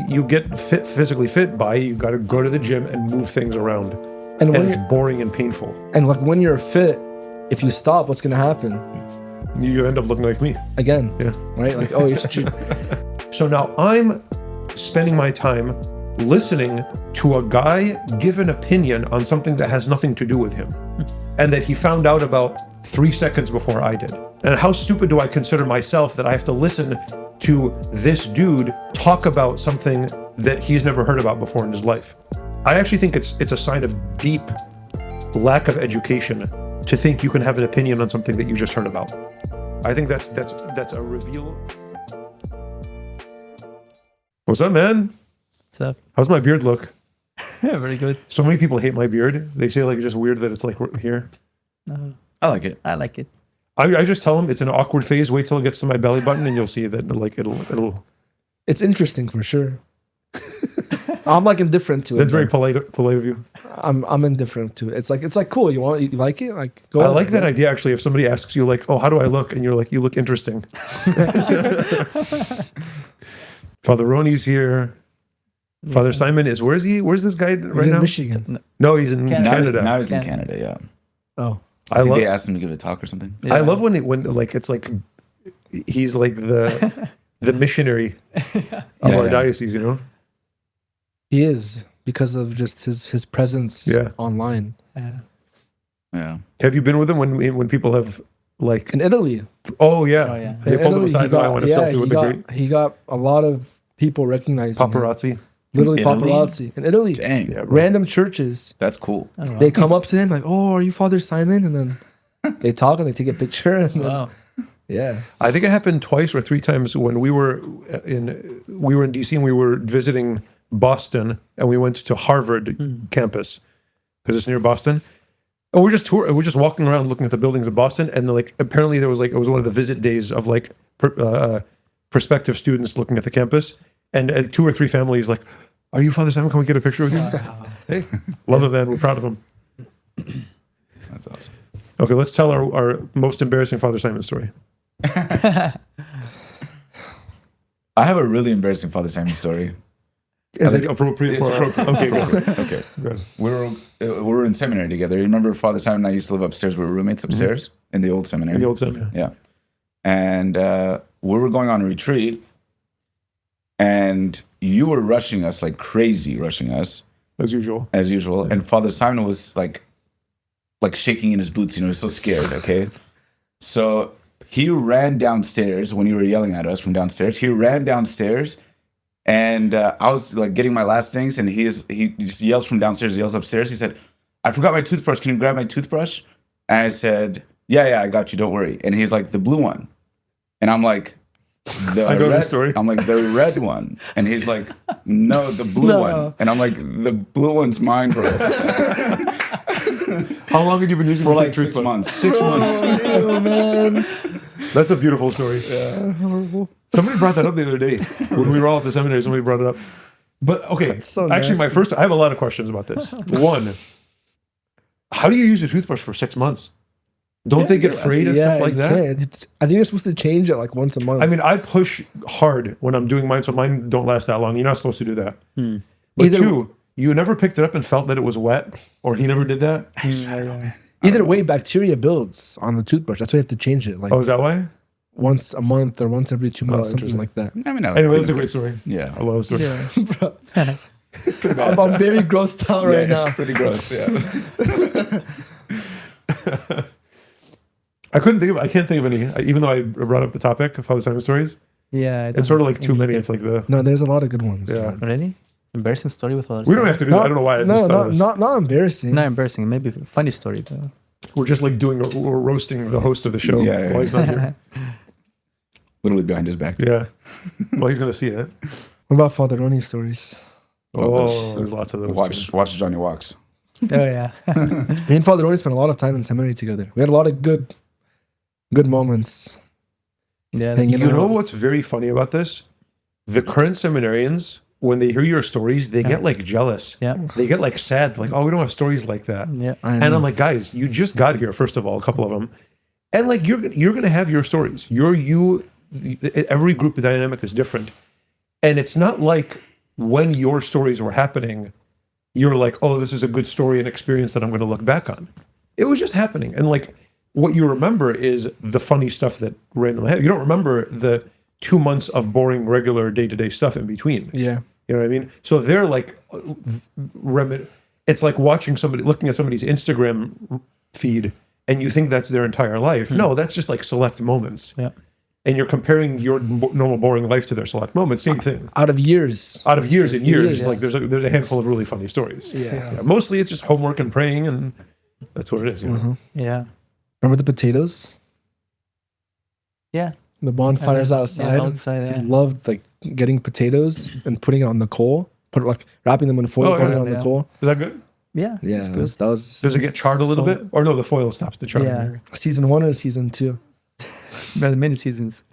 you get physically fit by you got to go to the gym and move things around, and it's boring and painful. And like when you're fit, if you stop, what's gonna happen? You end up looking like me again. Yeah. Right. Like, oh, you should. So now I'm spending my time listening to a guy give an opinion on something that has nothing to do with him, and that he found out about 3 seconds before I did. And how stupid do I consider myself that I have to listen to this dude talk about something that he's never heard about before in his life? I actually think it's a sign of deep lack of education to think you can have an opinion on something that you just heard about. I think that's a reveal. What's up, man? What's up? How's my beard look? Very good. So many people hate my beard. They say like it's just weird that it's like here. I like it. I like it. I just tell them it's an awkward phase. Wait till it gets to my belly button, and you'll see that like it'll. It's interesting for sure. I'm like indifferent to it. That's very polite of you. I'm indifferent to it. It's like cool. You like it? Like go. I like that idea actually. If somebody asks you like, oh, how do I look? And you're like, you look interesting. Father Roni's here. Father Simon is, where is he? Where's this guy right now? In Michigan. No, he's in Canada. Now he's in Canada, yeah. Oh. I think they asked him to give a talk or something. Yeah. I love when like it's like he's like the missionary of our diocese, you know? He is, because of just his presence online. Yeah. Have you been with him when people have like in Italy? Oh yeah. They pulled him aside and I want to selfie with the great. He got a lot of people recognizing paparazzi. Him. Literally paparazzi in Italy. Dang. Yeah, random churches. That's cool. Oh, wow. They come up to him like, "Oh, are you Father Simon?" And then they talk and they take a picture. And wow. Yeah. I think it happened twice or 3 times when we were in DC and we were visiting Boston, and we went to Harvard campus because it's near Boston. And we're just walking around looking at the buildings of Boston, and like apparently there was like it was one of the visit days of like prospective students looking at the campus, and 2 or 3 families like, "Are you Father Simon? Can we get a picture with you?" Hey, love it, man. We're proud of him. That's awesome. Okay, let's tell our most embarrassing Father Simon story. I have a really embarrassing Father Simon story. Is it appropriate? It's appropriate. Okay, good. Okay. Good. We were in seminary together. You remember Father Simon and I used to live upstairs. We were roommates upstairs in the old seminary. In the old seminary. Yeah. And we were going on a retreat, and you were rushing us like crazy, as usual. Yeah. And Father Simon was like shaking in his boots. You know, he was so scared. Okay. So he ran downstairs when you were yelling at us from downstairs. He ran downstairs. And I was like getting my last things, and he just yells from downstairs, yells upstairs. He said, "I forgot my toothbrush. Can you grab my toothbrush?" And I said, "Yeah, I got you. Don't worry." And he's like, "The blue one," and I'm like, "I know this story." I'm like, "The red one," and he's like, "No, the blue one," and I'm like, "The blue one's mine, bro." How long have you been using for like 6 months? 6 months. Oh man, that's a beautiful story. Yeah, horrible. Somebody brought that up the other day when we were all at the seminary. Somebody brought it up. But okay, so actually, I have a lot of questions about this. One, how do you use a toothbrush for 6 months? Don't they get frayed and stuff like that? I think you're supposed to change it like once a month. I mean, I push hard when I'm doing mine, so mine don't last that long. You're not supposed to do that. But 2, you never picked it up and felt that it was wet, or he never did that? Either way, bacteria builds on the toothbrush. That's why you have to change it. Like, oh, is that why? Once a month or once every 2 months, something like that. I mean, anyway, that's a great story. Yeah. I love the story. Yeah. I'm very grossed out right now. It's pretty gross, yeah. I can't think of any, even though I brought up the topic of Father Simon stories. Yeah. It's sort of like too many. It's like No, there's a lot of good ones. Yeah. Really? Embarrassing story with Father We don't have to do that. I don't know why. Not embarrassing. Not embarrassing. Maybe a funny story, though. We're just like we're roasting the host of the show while he's not here. Literally behind his back. Yeah. Well, he's going to see it. What about Father Roni stories? Oh, there's lots of those. Watch Johnny Walks. Oh, yeah. Me and Father Roni spent a lot of time in seminary together. We had a lot of good moments. Yeah. You know what's very funny about this? The current seminarians, when they hear your stories, they get like jealous. Yeah. They get like sad, like, "Oh, we don't have stories like that." Yeah. And I'm like, guys, you just got here, first of all, a couple of them. And like, you're going to have your stories. Every group dynamic is different. And it's not like when your stories were happening, you're like, oh, this is a good story and experience that I'm going to look back on. It was just happening. And like, what you remember is the funny stuff that randomly happened. You don't remember the 2 months of boring, regular day-to-day stuff in between. Yeah. You know what I mean? So they're like, it's like watching looking at somebody's Instagram feed, and you think that's their entire life. No, that's just like select moments. Yeah. And you're comparing your normal boring life to their select moments. Same thing. Out of years. Out of years and years, Years. like there's a handful of really funny stories. Yeah. Mostly it's just homework and praying, and that's what it is. You know? Yeah. Remember the potatoes? Yeah. The bonfires outside. Yeah, outside, yeah. He loved like getting potatoes and putting it on the coal. Wrapping them in foil, Oh, putting yeah, it on the yeah. coal. Is that good? Yeah. Yeah, It's that was Does it get charred a little bit? Or no, the foil stops the charring. Yeah. season 1 or season 2. Many seasons.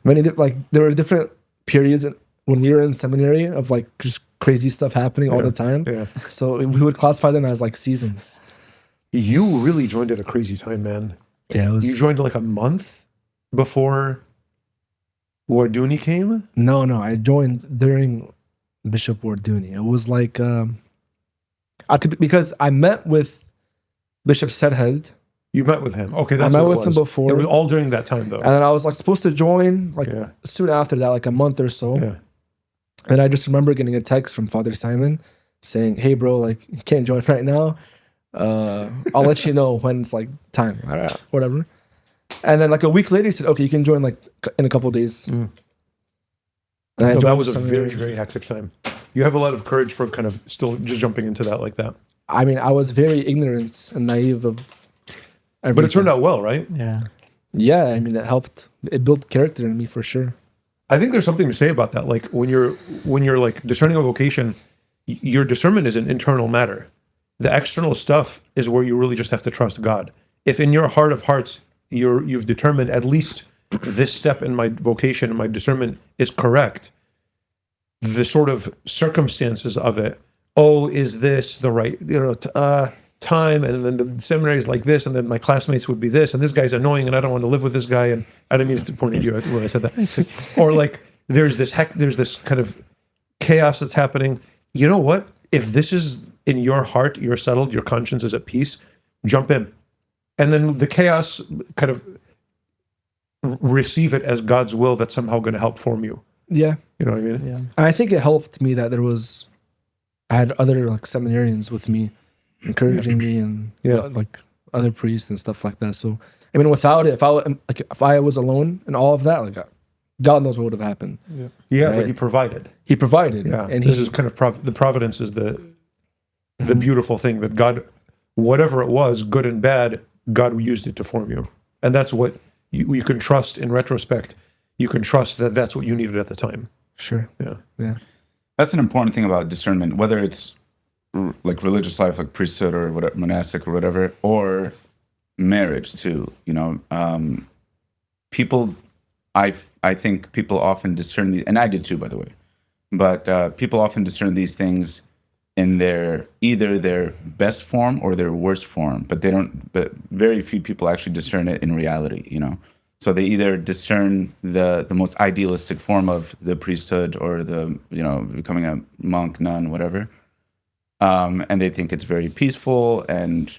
There were different periods when we were in seminary of like just crazy stuff happening all the time. Yeah. So we would classify them as like seasons. You really joined at a crazy time, man. Yeah, it was. You joined like a month before Warduni came? No, I joined during Bishop Warduni. It was like because I met with Bishop Sedhead, You met with him. Okay, that's I met what it with was. him before. It was all during that time, though. and then I was like supposed to join like Yeah. soon after that, like a month or so. Yeah. And I just remember getting a text from Father Simon saying, "Hey, bro, like you can't join right now. I'll let you know when it's like time, all right, whatever." And then like a week later, he said, "Okay, you can join like in a couple of days." Mm. And I No, that joined was a seminary. very, very hectic time. You have a lot of courage for kind of still just jumping into that like that. I mean, I was very ignorant and naive of everything. But it turned out well, right? Yeah. Yeah, I mean, it helped. It built character in me for sure. I think there's something to say about that. Like when you're like discerning a vocation, your discernment is an internal matter. The external stuff is where you really just have to trust God. If in your heart of hearts you've determined at least this step in my vocation and my discernment is correct, the sort of circumstances of it, oh, is this the right time? And then the seminary is like this, and then my classmates would be this, and this guy's annoying, and I don't want to live with this guy. And I didn't mean to point at you when I said that. Or like there's this kind of chaos that's happening. You know what? If this is in your heart, you're settled, your conscience is at peace, jump in. And then the chaos, kind of receive it as God's will that's somehow going to help form you. Yeah. You know what I mean? Yeah. I think it helped me that I had other like seminarians with me encouraging me and like other priests and stuff like that. So, I mean, without it, if I was alone and all of that, like God knows what would have happened. Yeah, Right. but he provided. He provided. Yeah. And This is kind of the providence is the beautiful thing that God, whatever it was, good and bad, God used it to form you. And that's what you can trust in retrospect. You can trust that that's what you needed at the time. Sure. Yeah. Yeah. That's an important thing about discernment, whether it's like religious life, like priesthood or whatever, monastic or whatever, or marriage too. People, I think people often discern these, and I did too, by the way. But people often discern these things in either their best form or their worst form, but they don't. But very few people actually discern it in reality. So they either discern the most idealistic form of the priesthood or the becoming a monk, nun, whatever, and they think it's very peaceful and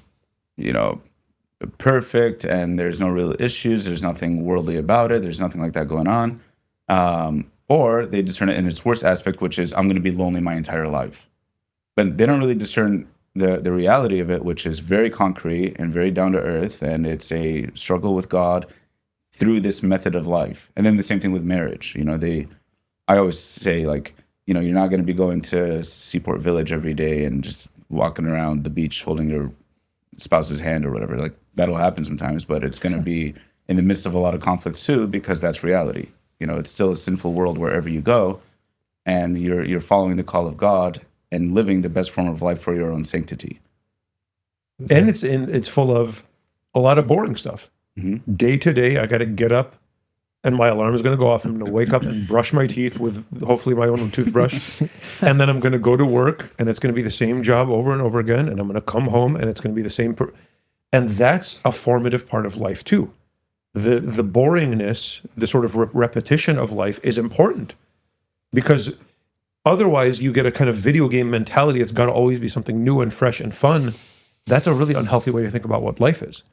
perfect, and there's no real issues. There's nothing worldly about it. There's nothing like that going on. Or they discern it in its worst aspect, which is I'm going to be lonely my entire life. But they don't really discern the reality of it, which is very concrete and very down to earth, and it's a struggle with God through this method of life. And then the same thing with marriage. I always say, like, you're not going to be going to Seaport Village every day and just walking around the beach holding your spouse's hand or whatever. Like, that'll happen sometimes, but it's going to be in the midst of a lot of conflict too, because that's reality. It's still a sinful world wherever you go, and you're following the call of God and living the best form of life for your own sanctity. And it's full of a lot of boring stuff. Mm-hmm. Day to day, I got to get up and my alarm is going to go off. I'm going to wake up and brush my teeth with hopefully my own toothbrush. And then I'm going to go to work and it's going to be the same job over and over again. And I'm going to come home and it's going to be the same. And that's a formative part of life too. The boringness, the sort of repetition of life is important because Otherwise, you get a kind of video game mentality. It's got to always be something new and fresh and fun. That's a really unhealthy way to think about what life is.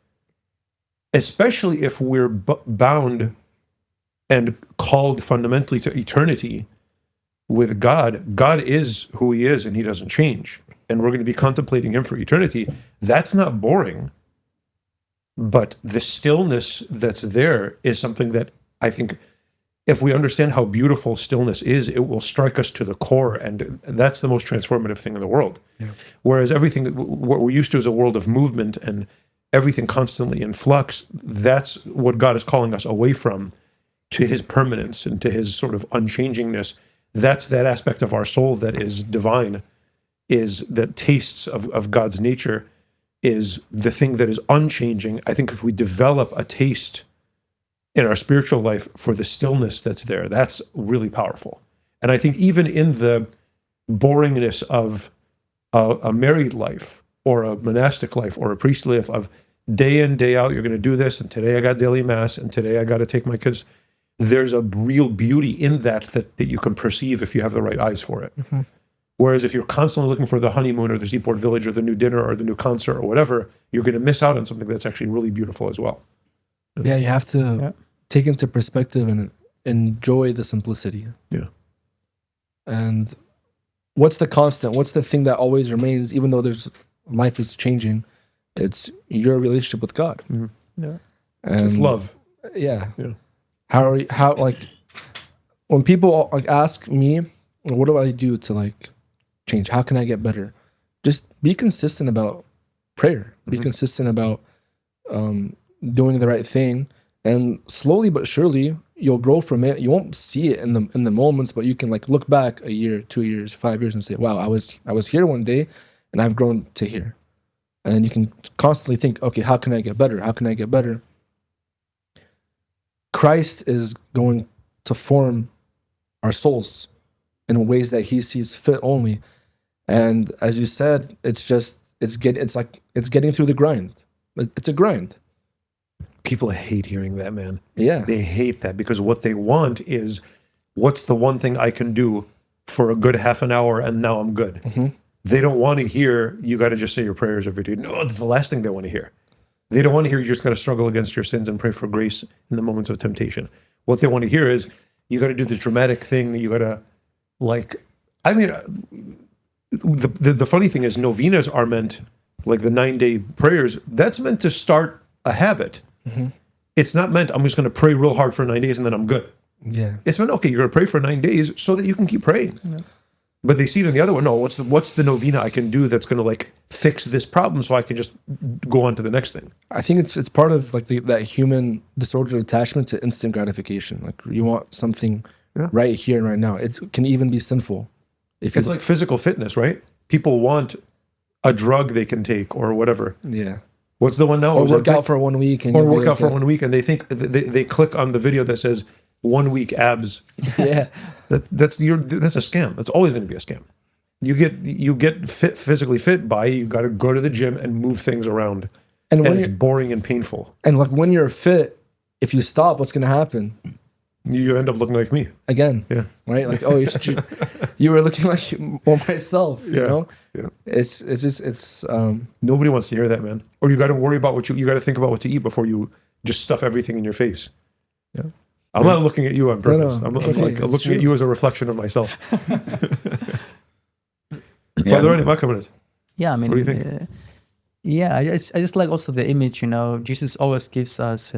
Especially if we're bound and called fundamentally to eternity with God. God is who he is and he doesn't change. And we're going to be contemplating him for eternity. That's not boring. But the stillness that's there is something that I think, if we understand how beautiful stillness is, it will strike us to the core, and that's the most transformative thing in the world. Yeah. Whereas everything, what we're used to is a world of movement and everything constantly in flux, that's what God is calling us away from, to his permanence and to his sort of unchangingness. That's that aspect of our soul that is divine, is that tastes of God's nature, is the thing that is unchanging. I think if we develop a taste in our spiritual life for the stillness that's there, that's really powerful. And I think even in the boringness of a married life or a monastic life or a priestly life, of day in, day out, you're going to do this, and today I got daily mass, and today I got to take my kids, there's a real beauty in that you can perceive if you have the right eyes for it. Mm-hmm. Whereas if you're constantly looking for the honeymoon or the seaport village or the new dinner or the new concert or whatever, you're going to miss out on something that's actually really beautiful as well. Yeah, you have to take into perspective and enjoy the simplicity. Yeah. And what's the constant? What's the thing that always remains, even though life is changing? It's your relationship with God. Mm-hmm. Yeah. And it's love. Yeah. Yeah. How like when people like ask me, what do I do to like change? How can I get better? Just be consistent about prayer. Be consistent about doing the right thing, and slowly but surely you'll grow from it. You won't see it in the moments, but you can like look back a year, 2 years, 5 years, and say, "Wow, I was here one day, and I've grown to here." And then you can constantly think, "Okay, how can I get better? How can I get better?" Christ is going to form our souls in ways that he sees fit only. And as you said, it's getting through the grind. It's a grind. People hate hearing that, man. Yeah. They hate that because what they want is, what's the one thing I can do for a good half an hour and now I'm good. Mm-hmm. They don't want to hear, you got to just say your prayers every day. No, it's the last thing they want to hear. They don't want to hear you just got to struggle against your sins and pray for grace in the moments of temptation. What they want to hear is, you got to do this dramatic thing. You got to, the funny thing is, novenas are meant, like the 9-day prayers, that's meant to start a habit. Mm-hmm. It's not meant, I'm just going to pray real hard for 9 days and then I'm good. Yeah. It's meant, okay, you're going to pray for 9 days so that you can keep praying. Yeah. But they see it in the other one. No, what's the novena I can do that's going to like fix this problem so I can just go on to the next thing? I think it's part of like that human disordered attachment to instant gratification. Like you want something right here and right now. It can even be sinful. It's like physical fitness, right? People want a drug they can take or whatever. Yeah. What's the one now? Or work out for 1 week. Or work out for 1 week, and they think they click on the video that says 1 week abs. Yeah. That's a scam. That's always going to be a scam. You get physically fit by, you got to go to the gym and move things around, and it's boring and painful. And like when you're fit, if you stop, what's going to happen? You end up looking like me again. Yeah. Right. Like, oh, you were looking like myself. You know. Yeah. It's nobody wants to hear that, man. Or you got to worry about you got to think about what to eat before you just stuff everything in your face. Yeah. I'm not looking at you on purpose. No, I'm looking at you as a reflection of myself. Father Roni, back a minute. Yeah, I mean, what do you think? I just like also the image. Jesus always gives us.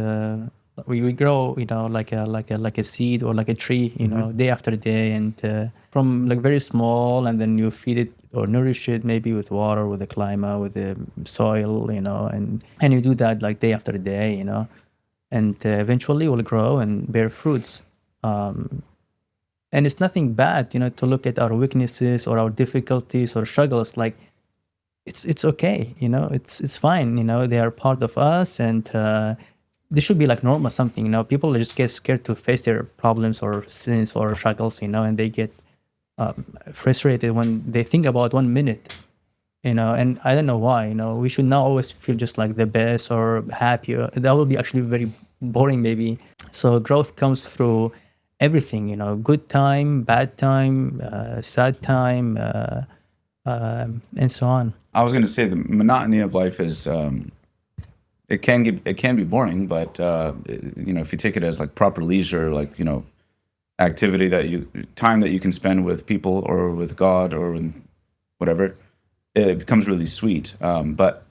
We grow, like a seed or like a tree, day after day, and from like very small, and then you feed it or nourish it maybe with water, with the climate, with the soil, and you do that like day after day, and eventually will grow and bear fruits. And it's nothing bad, to look at our weaknesses or our difficulties or struggles. Like it's okay, it's fine, they are part of us, and this should be like normal something, people just get scared to face their problems or sins or struggles, and they get frustrated when they think about 1 minute, and I don't know why, we should not always feel just like the best or happy. That will be actually very boring maybe. So growth comes through everything, good time, bad time, sad time, and so on. I was going to say the monotony of life is it can be boring, but if you take it as like proper leisure, like activity time that you can spend with people or with God or with whatever, it becomes really sweet. But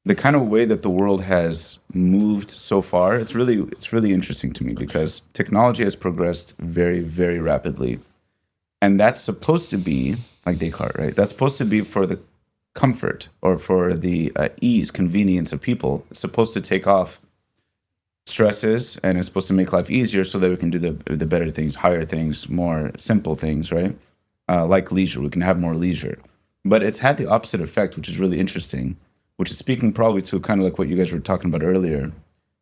the kind of way that the world has moved so far, it's really interesting to me because technology has progressed very, very rapidly. And that's supposed to be, like Descartes, right? That's supposed to be for the comfort or for the ease, convenience of people. It's supposed to take off stresses and it's supposed to make life easier so that we can do the better things, higher things, more simple things, right? Like leisure, we can have more leisure. But it's had the opposite effect, which is really interesting, which is speaking probably to kind of like what you guys were talking about earlier,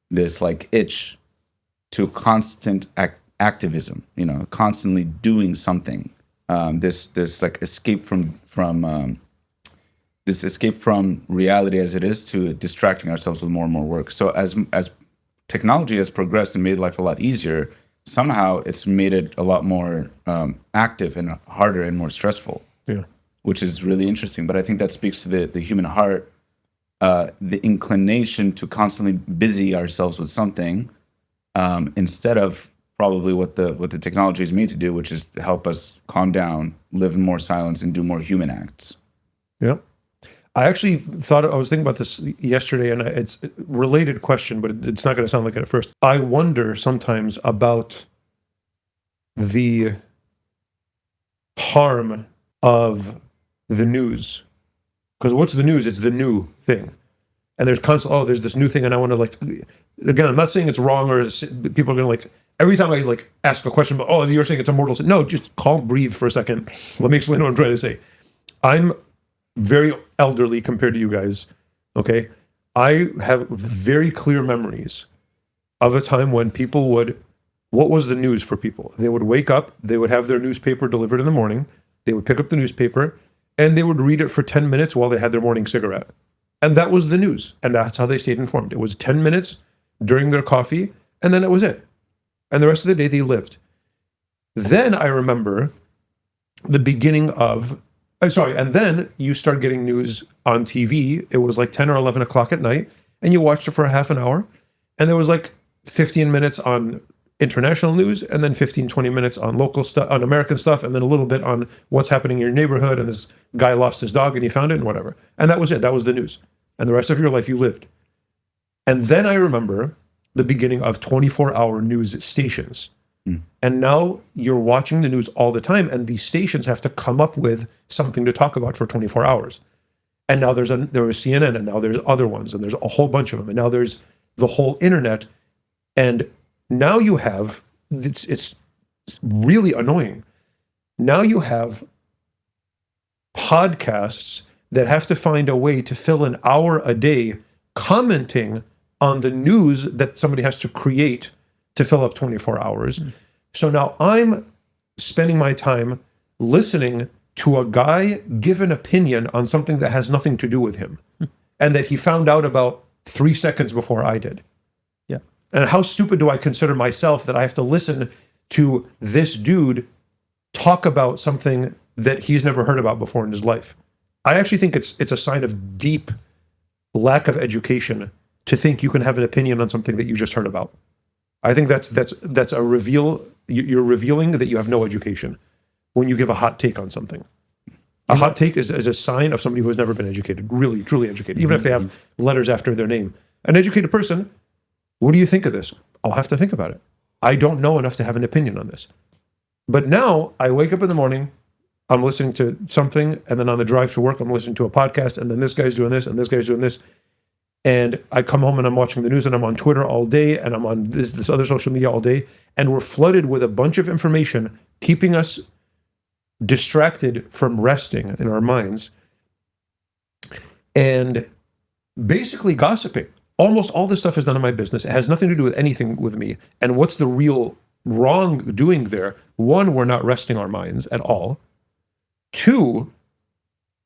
this like itch to constant activism, constantly doing something. This like escape from reality as it is to distracting ourselves with more and more work. So as technology has progressed and made life a lot easier, somehow it's made it a lot more active and harder and more stressful. Yeah, which is really interesting. But I think that speaks to the human heart, the inclination to constantly busy ourselves with something instead of probably what the technology is made to do, which is to help us calm down, live in more silence, and do more human acts. Yeah. I actually I was thinking about this yesterday, and it's a related question, but it's not going to sound like it at first. I wonder sometimes about the harm of the news. Because what's the news? It's the new thing. And there's there's this new thing, and I want to again, I'm not saying it's wrong or people are going to every time I ask a question about, you're saying it's a mortal sin. No, just breathe for a second. Let me explain what I'm trying to say. I'm very elderly compared to you guys, okay? I have very clear memories of a time when people what was the news for people? They would wake up, they would have their newspaper delivered in the morning, they would pick up the newspaper, and they would read it for 10 minutes while they had their morning cigarette. And that was the news, and that's how they stayed informed. It was 10 minutes during their coffee, and then it was it. And the rest of the day they lived. Then I remember the beginning of and then you start getting news on TV. It was 10 or 11 o'clock at night, and you watched it for a half an hour, and there was 15 minutes on international news, and then 15, 20 minutes on local stuff, on American stuff, and then a little bit on what's happening in your neighborhood, and this guy lost his dog and he found it and whatever. And that was it. That was the news. And the rest of your life you lived. And then I remember the beginning of 24-hour news stations. And now you're watching the news all the time, and these stations have to come up with something to talk about for 24 hours. And now there was CNN, and now there's other ones, and there's a whole bunch of them, and now there's the whole internet. And now you have, it's really annoying. Now you have podcasts that have to find a way to fill an hour a day commenting on the news that somebody has to create to fill up 24 hours. So now I'm spending my time listening to a guy give an opinion on something that has nothing to do with him and that he found out about 3 seconds before I did. Yeah. And how stupid do I consider myself that I have to listen to this dude talk about something that he's never heard about before in his life? I actually think it's a sign of deep lack of education to think you can have an opinion on something that you just heard about. I think that's a reveal. You're revealing that you have no education when you give a hot take on something. A hot take is a sign of somebody who has never been educated, really, truly educated, even if they have letters after their name. An educated person, what do you think of this? I'll have to think about it. I don't know enough to have an opinion on this. But now I wake up in the morning, I'm listening to something, and then on the drive to work, I'm listening to a podcast, and then this guy's doing this, and this guy's doing this. And I come home and I'm watching the news, and I'm on Twitter all day, and I'm on this other social media all day, and we're flooded with a bunch of information keeping us distracted from resting in our minds and basically gossiping. Almost all this stuff is none of my business. It has nothing to do with anything with me. And what's the real wrong doing there? One, we're not resting our minds at all. Two,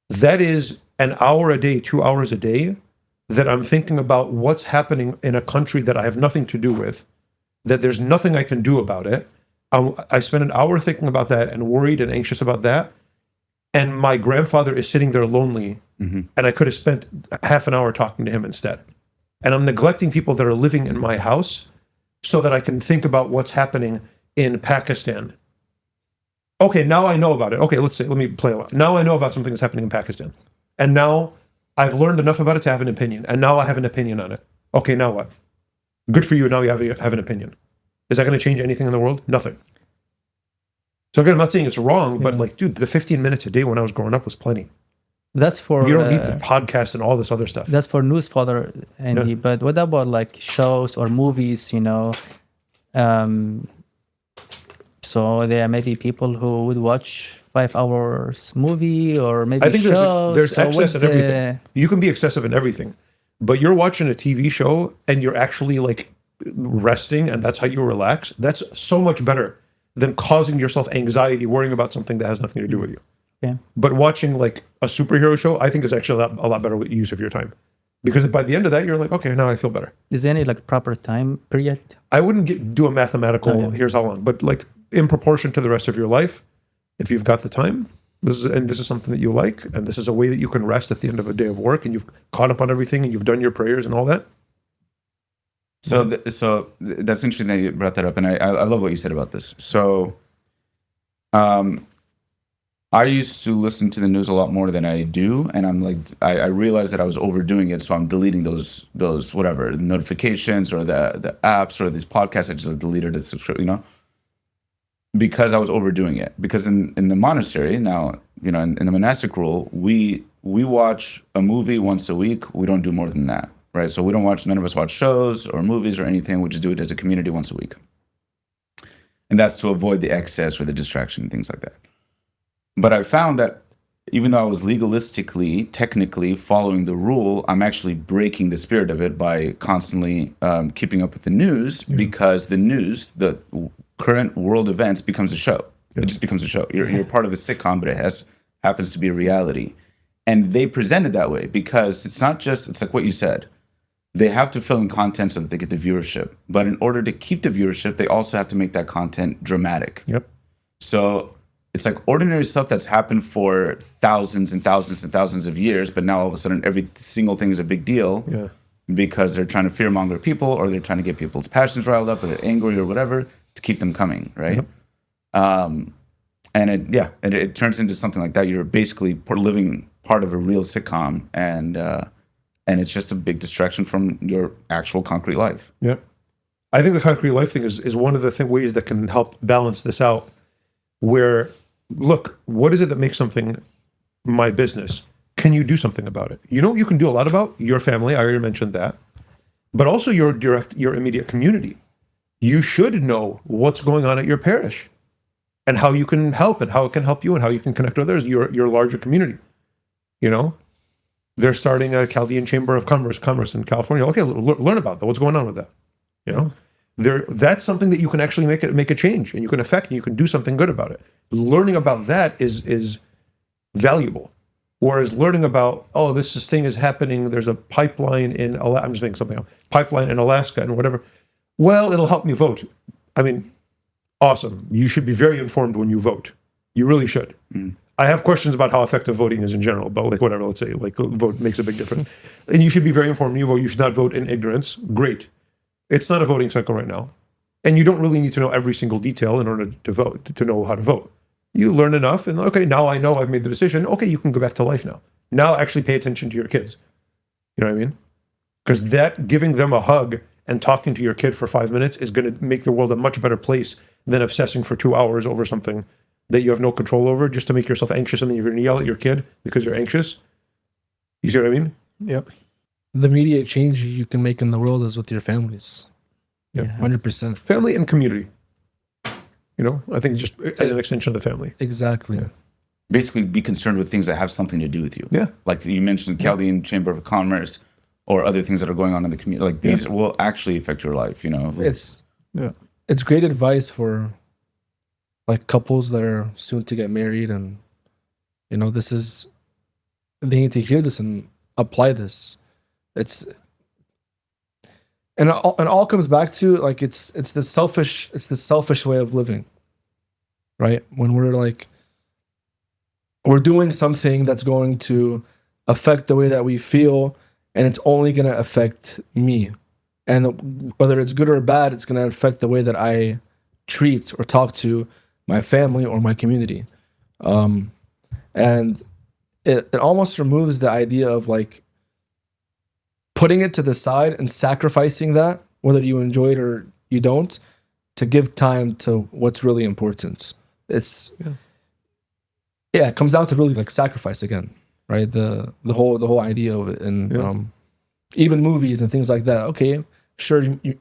that is an hour a day, 2 hours a day that I'm thinking about what's happening in a country that I have nothing to do with, that there's nothing I can do about it. I spent an hour thinking about that and worried and anxious about that. And my grandfather is sitting there lonely, and I could have spent half an hour talking to him instead. And I'm neglecting people that are living in my house so that I can think about what's happening in Pakistan. Okay, now I know about it. Okay, let me play along. Now I know about something that's happening in Pakistan. And now I've learned enough about it to have an opinion. And now I have an opinion on it. Okay, now what? Good for you. Now you have an opinion. Is that going to change anything in the world? Nothing. So again, I'm not saying it's wrong, but like, dude, the 15 minutes a day when I was growing up was plenty. That's for you don't need the podcast and all this other stuff. That's for news fodder, Andy. Yeah. But what about like shows or movies? So there may be people who would watch 5 hours movie or maybe I think shows. there's excess in everything. You can be excessive in everything, but you're watching a TV show and you're actually like resting, and that's how you relax. That's so much better than causing yourself anxiety, worrying about something that has nothing to do with you. Yeah. But watching like a superhero show, I think is actually a lot better use of your time. Because by the end of that, you're like, okay, now I feel better. Is there any like proper time period? I wouldn't do a mathematical, here's how long, but like in proportion to the rest of your life, if you've got the time, this is something that you like, and this is a way that you can rest at the end of a day of work, and you've caught up on everything, and you've done your prayers and all that. So that's interesting that you brought that up, and I love what you said about this. So, I used to listen to the news a lot more than I do, and I'm like, I realized that I was overdoing it, so I'm deleting those whatever notifications or the apps or these podcasts. I just deleted the subscription, because I was overdoing it. Because in the monastery now, in the monastic rule, we watch a movie once a week. We don't do more than that. Right, so none of us watch shows or movies or anything. We just do it as a community once a week. And that's to avoid the excess or the distraction and things like that. But I found that even though I was legalistically, technically following the rule, I'm actually breaking the spirit of it by constantly keeping up with the news, because the news, the current world events, becomes a show. Yeah. It just becomes a show. You're part of a sitcom, but it happens to be a reality. And they present it that way because it's like what you said. They have to fill in content so that they get the viewership. But in order to keep the viewership, they also have to make that content dramatic. Yep. So it's like ordinary stuff that's happened for thousands and thousands and thousands of years, but now all of a sudden every single thing is a big deal because they're trying to fearmonger people, or they're trying to get people's passions riled up, or they're angry or whatever to keep them coming, right? Yep. And it turns into something like that. You're basically living part of a real sitcom, and it's just a big distraction from your actual concrete life. Yeah. I think the concrete life thing is one of the ways that can help balance this out, where, look, what is it that makes something my business? Can you do something about it? You know what you can do a lot about? Your family, I already mentioned that. But also your immediate community. You should know what's going on at your parish and how you can help and how it can help you and how you can connect with others, your larger community. They're starting a Chaldean Chamber of Commerce in California. Okay, learn about that. What's going on with that? That's something that you can actually make a change, and you can affect, and you can do something good about it. Learning about that is valuable. Whereas learning about, this thing is happening, there's a pipeline in I'm just making something up, pipeline in Alaska and whatever. Well, it'll help me vote. I mean, awesome. You should be very informed when you vote. You really should. Mm. I have questions about how effective voting is in general, but let's say vote makes a big difference. And you should be very informed when you vote. You should not vote in ignorance. Great. It's not a voting cycle right now. And you don't really need to know every single detail in order to vote, to know how to vote. You learn enough, and okay, now I know I've made the decision. Okay, you can go back to life now. Now actually pay attention to your kids. You know what I mean? Because that giving them a hug and talking to your kid for 5 minutes is going to make the world a much better place than obsessing for 2 hours over something that you have no control over, just to make yourself anxious, and then you're going to yell at your kid because you're anxious. You see what I mean? Yep. The immediate change you can make in the world is with your families. Yep. 100%. Family and community. I think just as an extension of the family. Exactly. Yeah. Basically, be concerned with things that have something to do with you. Yeah. Like you mentioned, Chaldean Chamber of Commerce, or other things that are going on in the community. Like these will actually affect your life. It's great advice for like couples that are soon to get married, and they need to hear this and apply this. And it all comes back to like it's the selfish way of living, right? When we're doing something that's going to affect the way that we feel, and it's only going to affect me. And whether it's good or bad, it's going to affect the way that I treat or talk to my family or my community. And it almost removes the idea of like putting it to the side and sacrificing that, whether you enjoy it or you don't, to give time to what's really important. It comes down to really like sacrifice again, right? The whole idea of it, and even movies and things like that. Okay, sure, you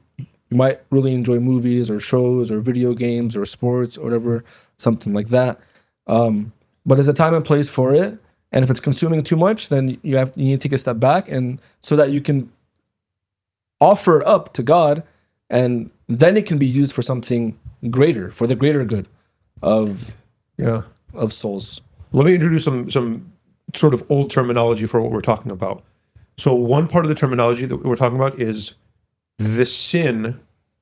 might really enjoy movies or shows or video games or sports or whatever, something like that. But there's a time and place for it. And if it's consuming too much, then you need to take a step back, and so that you can offer it up to God, and then it can be used for something greater, for the greater good of souls. Let me introduce some sort of old terminology for what we're talking about. So one part of the terminology that we're talking about is the sin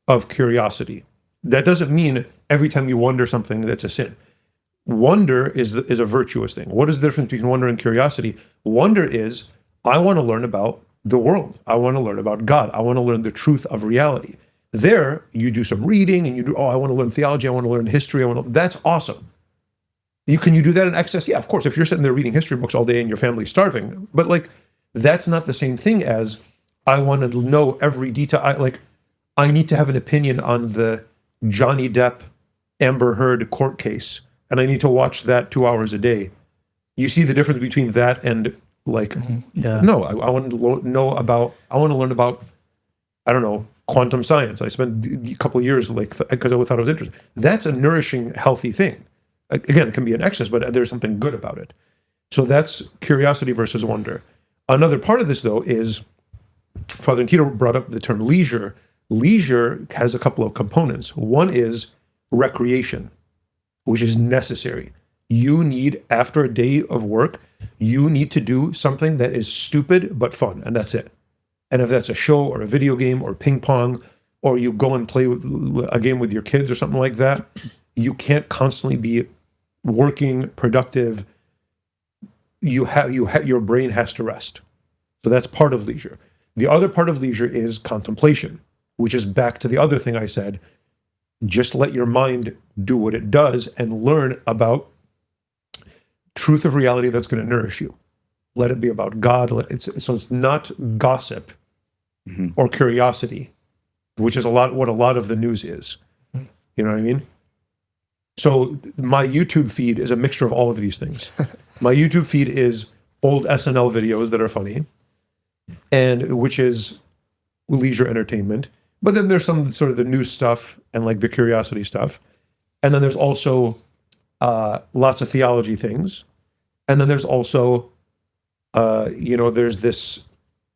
of curiosity. That doesn't mean every time you wonder something that's a sin. Wonder is a virtuous thing. What is the difference between wonder and curiosity? Wonder is, I want to learn about the world. I want to learn about God. I want to learn the truth of reality. There, you do some reading and you do, I want to learn theology. I want to learn history. That's awesome. Can you do that in excess? Yeah, of course. If you're sitting there reading history books all day and your family's starving, but like, that's not the same thing as I want to know every detail. I need to have an opinion on the Johnny Depp Amber Heard court case, and I need to watch that 2 hours a day. You see the difference between that and like, no, I want to learn about, I don't know, quantum science. I spent a couple of years because I thought I was interested. That's a nourishing, healthy thing. Again, it can be an excess, but there's something good about it. So that's curiosity versus wonder. Another part of this, though, is Father Tito brought up the term leisure. Leisure has a couple of components. One is recreation, which is necessary. You need, after a day of work, you need to do something that is stupid but fun, and that's it. And if that's a show or a video game or ping pong, or you go and play a game with your kids or something like that, you can't constantly be working, productive. Your brain has to rest. So that's part of leisure. The other part of leisure is contemplation, which is back to the other thing I said. Just let your mind do what it does and learn about truth of reality that's going to nourish you. Let it be about God. So it's not gossip or curiosity, which is what a lot of the news is. You know what I mean? So my YouTube feed is a mixture of all of these things. My YouTube feed is old SNL videos that are funny, and which is leisure entertainment. But then there's some sort of the news stuff and like the curiosity stuff. And then there's also lots of theology things. And then there's also, there's this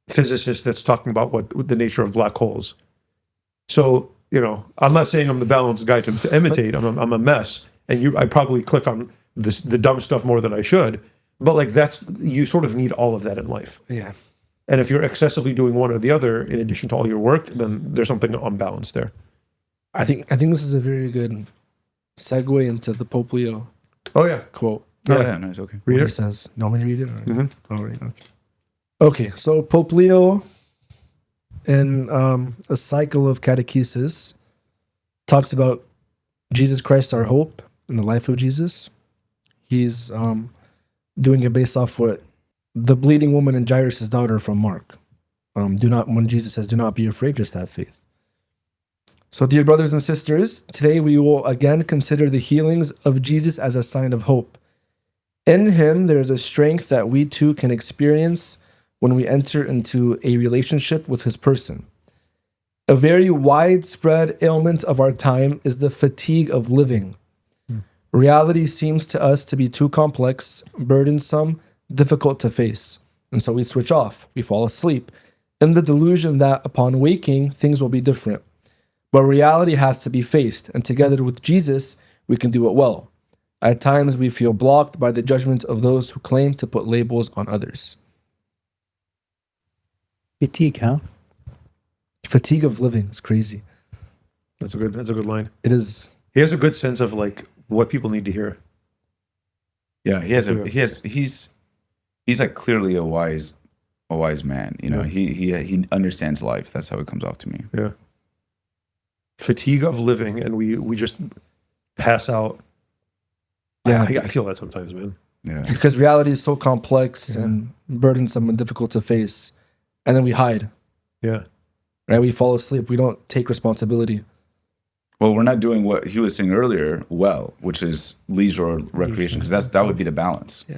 physicist that's talking about what the nature of black holes. So, I'm not saying I'm the balanced guy to imitate. I'm a mess. And I probably click on the dumb stuff more than I should. But like you sort of need all of that in life. Yeah. And if you're excessively doing one or the other in addition to all your work, then there's something unbalanced there. I think this is a very good segue into the Pope Leo quote. Oh, yeah, nice, okay. Read it. He says, you want me to read it? Or? Oh, right, okay. Okay, so Pope Leo, in a cycle of catechesis, talks about Jesus Christ, our hope, and the life of Jesus. He's doing it based off what the bleeding woman and Jairus' daughter from Mark. When Jesus says, do not be afraid, just have faith. So, dear brothers and sisters, today we will again consider the healings of Jesus as a sign of hope. In him, there is a strength that we too can experience when we enter into a relationship with his person. A very widespread ailment of our time is the fatigue of living. Reality seems to us to be too complex, burdensome, difficult to face. And so we switch off, we fall asleep, in the delusion that upon waking, things will be different. But reality has to be faced, and together with Jesus, we can do it well. At times, we feel blocked by the judgment of those who claim to put labels on others. Fatigue, huh? Fatigue of living is crazy. That's a good line. It is. He has a good sense of like what people need to hear. Yeah, he's like clearly a wise man. You know, he understands life. That's how it comes off to me. Yeah. Fatigue of living, and we just pass out. Yeah, I feel that sometimes, man. Yeah, because reality is so complex and burdensome and difficult to face, and then we hide. Yeah. Right, we fall asleep. We don't take responsibility. Well, we're not doing what he was saying earlier well, which is leisure or recreation, because that would be the balance. Yeah.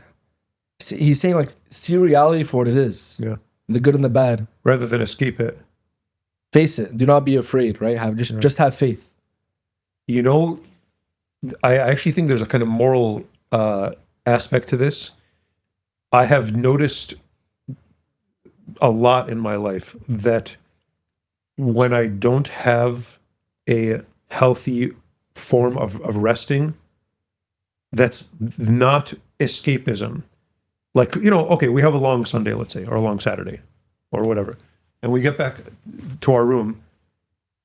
He's saying like see reality for what it is. Yeah. The good and the bad. Rather than escape it. Face it. Do not be afraid, right? Just have faith. You know, I actually think there's a kind of moral aspect to this. I have noticed a lot in my life that when I don't have a healthy form of resting, that's not escapism. Like, you know, okay, we have a long Sunday, let's say, or a long Saturday, or whatever, and we get back to our room,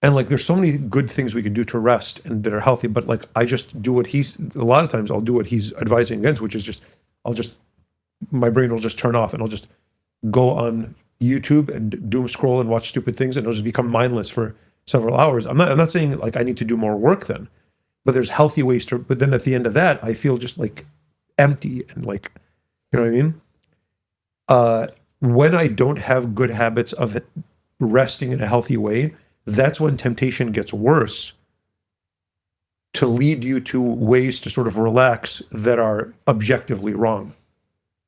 and like, there's so many good things we can do to rest and that are healthy, but like, I just do what a lot of times I'll do what he's advising against, which is my brain will just turn off, and I'll just go on YouTube and doom scroll and watch stupid things, and it'll just become mindless for several hours. I'm not saying like I need to do more work then, but there's healthy ways to. But then at the end of that, I feel just like empty and like, you know what I mean? When I don't have good habits of resting in a healthy way, that's when temptation gets worse to lead you to ways to sort of relax that are objectively wrong.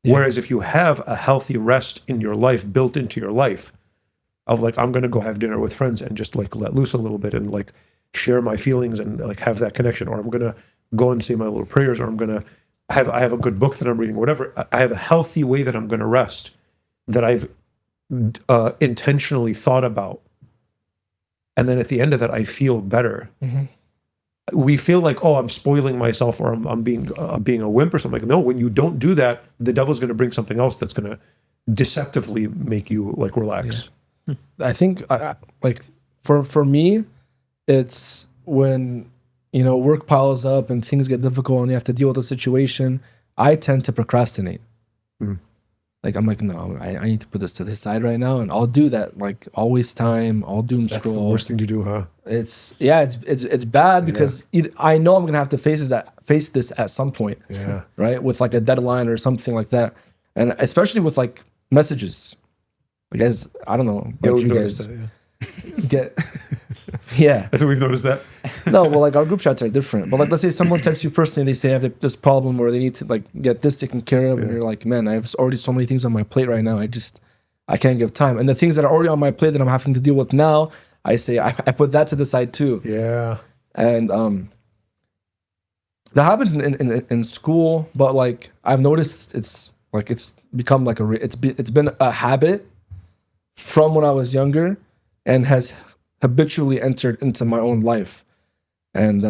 Yeah. Whereas if you have a healthy rest in your life, built into your life, of like, I'm going to go have dinner with friends and just like let loose a little bit and like share my feelings and like have that connection, or I'm going to go and say my little prayers, or I'm going to I have a good book that I'm reading, whatever. I have a healthy way that I'm going to rest that I've intentionally thought about. And then at the end of that, I feel better. Mm-hmm. We feel like, oh, I'm spoiling myself, or I'm being a wimp or something. Like, no, when you don't do that, the devil's going to bring something else that's going to deceptively make you like relax. Yeah. I think like for me, it's when, you know, work piles up and things get difficult and you have to deal with the situation. I tend to procrastinate. Mm. Like, I'm like, no, I need to put this to the side right now, and I'll do that. Like, I'll waste time. I'll doom scroll. That's the worst thing to do, huh? It's bad because I know I'm gonna have to face this at some point. Yeah. Right, with like a deadline or something like that, and especially with like messages. Like, guys, I don't know. Yeah, you guys that, get. Yeah. I think we've noticed that. No, well, like our group chats are different. But like, let's say someone texts you personally, they say they have this problem or they need to like get this taken care of, and you're like, man, I have already so many things on my plate right now. I can't give time. And the things that are already on my plate that I'm having to deal with now, I say I put that to the side too. Yeah. And that happens in school, but like I've noticed it's become like it's been a habit from when I was younger, and has habitually entered into my own life. And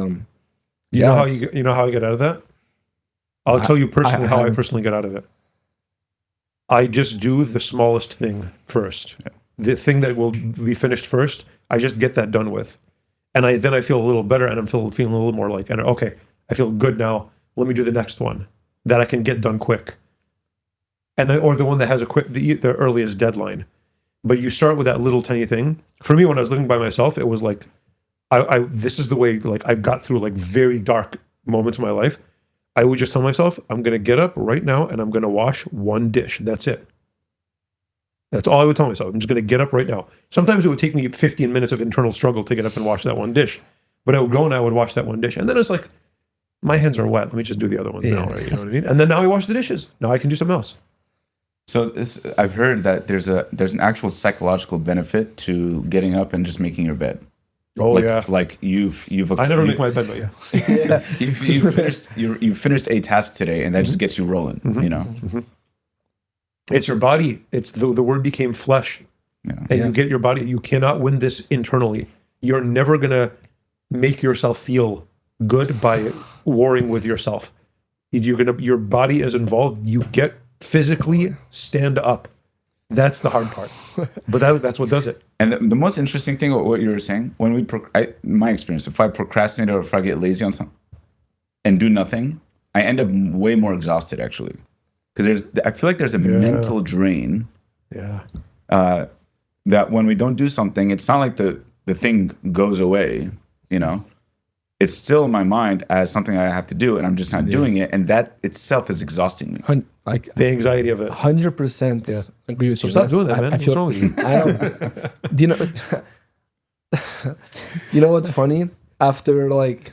you know how I get out of that? I'll tell you personally how I personally get out of it. I just do the smallest thing first. Yeah. The thing that will be finished first, I just get that done with. And then I feel a little better, and I'm feeling a little more like, okay, I feel good now. Let me do the next one that I can get done quick. And then, or the one that has the earliest deadline. But you start with that little tiny thing. For me, when I was living by myself, it was like, this is the way, like, I got through like very dark moments in my life. I would just tell myself, I'm going to get up right now and I'm going to wash one dish. That's it. That's all I would tell myself. I'm just going to get up right now. Sometimes it would take me 15 minutes of internal struggle to get up and wash that one dish. But I would go and I would wash that one dish. And then it's like, my hands are wet. Let me just do the other ones now. Right? You know what I mean? And then now I wash the dishes. Now I can do something else. So I've heard that there's an actual psychological benefit to getting up and just making your bed. Oh, like you've I never make my bed, but yeah. you've finished a task today, and that just gets you rolling. Mm-hmm. You know, mm-hmm. It's your body. It's the word became flesh, and you get your body. You cannot win this internally. You're never gonna make yourself feel good by warring with yourself. Your body is involved. You get physically stand up. That's the hard part, but that's what does it. And the most interesting thing, what you were saying, when in my experience, if I procrastinate or if I get lazy on something and do nothing, I end up way more exhausted actually, because I feel like there's a mental drain. Yeah. That when we don't do something, it's not like the thing goes away. You know, it's still in my mind as something I have to do, and I'm just not doing it, and that itself is exhausting me. Like the anxiety of it. 100% agree with you. Stop doing that, man. I feel, what's wrong with you? I don't. Do you know? You know what's funny? After like,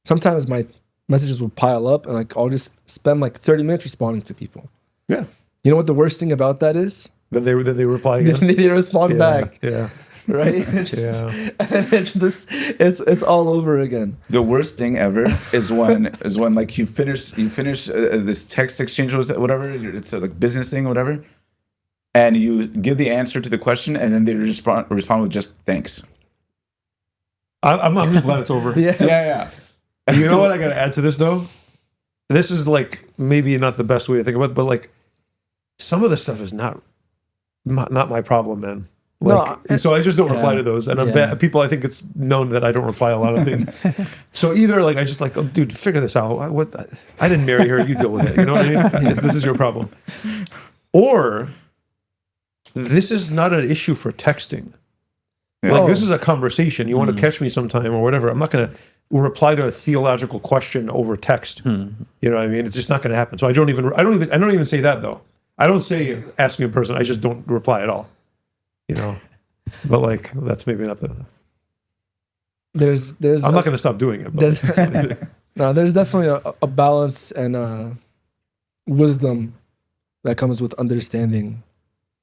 sometimes my messages will pile up, and like I'll just spend like 30 minutes responding to people. Yeah. You know what the worst thing about that is? Then they reply again. They respond back. Yeah. Right? And it's all over again. The worst thing ever is when like you finish this text exchange or whatever, it's a like business thing or whatever, and you give the answer to the question, and then they respond with just thanks. I'm just glad it's over. Yeah. You know what I got to add to this though? This is like maybe not the best way to think about it, but like some of the stuff is not my problem, man. Like, no, so I just don't reply to those, and people. I think it's known that I don't reply a lot of things. So either like I just like, oh, dude, figure this out. I didn't marry her. You deal with it. You know what I mean? This is your problem. Or this is not an issue for texting. Like this is a conversation. You want to catch me sometime or whatever. I'm not going to reply to a theological question over text. You know what I mean? It's just not going to happen. So I don't even say that though. I don't say ask me in person. I just don't reply at all. You know, but like that's maybe not the. There's. I'm not going to stop doing it. But no, there's definitely a balance and wisdom that comes with understanding